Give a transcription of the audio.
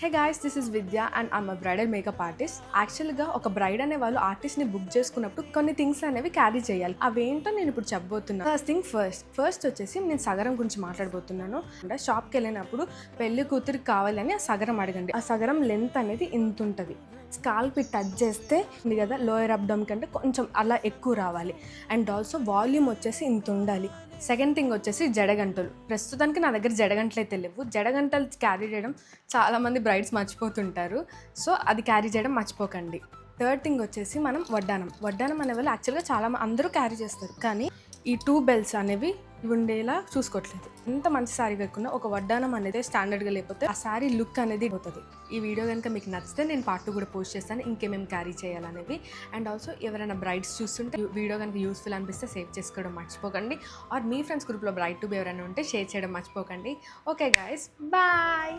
Hey guys, this is Vidya and I'm a bridal makeup artist. యాక్చువల్గా ఒక braid అనే వాళ్ళు ఆర్టిస్ట్ని బుక్ చేసుకున్నప్పుడు కొన్ని థింగ్స్ అనేవి క్యారీ చేయాలి. అవేంటో నేను ఇప్పుడు చెప్పబోతున్నాను. ఫస్ట్ వచ్చేసి నేను సగరం గురించి మాట్లాడబోతున్నాను. అంటే షాప్కి వెళ్ళినప్పుడు పెళ్లి కూతురికి కావాలని ఆ సగరం అడగండి. ఆ సగరం లెంత్ అనేది ఇంత ఉంటుంది. స్కాల్ప్ టచ్ చేస్తే ఉంది కదా, లోయర్ అబ్డమ్ కంటే కొంచెం అలా ఎక్కువ రావాలి. అండ్ ఆల్సో వాల్యూమ్ వచ్చేసి ఇంత ఉండాలి. సెకండ్ థింగ్ వచ్చేసి జడగంటలు. ప్రస్తుతానికి నా దగ్గర జడగంటలు అయితే లేవు. జడగంటలు క్యారీ చేయడం చాలామంది బ్రైడ్స్ మర్చిపోతుంటారు. సో అది క్యారీ చేయడం మర్చిపోకండి. థర్డ్ థింగ్ వచ్చేసి మనం వడ్డానం అనే వాళ్ళు యాక్చువల్గా అందరూ క్యారీ చేస్తారు, కానీ ఈ 2 బెల్ట్స్ అనేవి ఉండేలా చూసుకోవట్లేదు. ఎంత మంచి శారీ వేసుకున్నా ఒక వడ్డానం అనేది స్టాండర్డ్గా లేకపోతే ఆ శారీ లుక్ అనేది పోతుంది. ఈ వీడియో కనుక మీకు నచ్చితే నేను పార్ట్ 2 కూడా పోస్ట్ చేస్తాను, ఇంకేమేమి క్యారీ చేయాలనేవి. అండ్ ఆల్సో ఎవరైనా బ్రైడ్స్ చూస్తుంటే వీడియో కనుక యూస్ఫుల్ అనిపిస్తే సేవ్ చేసుకోవడం మర్చిపోకండి. ఆర్ మీ ఫ్రెండ్స్ గ్రూప్లో బ్రైడ్ టు బి ఎవరైనా ఉంటే షేర్ చేయడం మర్చిపోకండి. Okay guys, bye.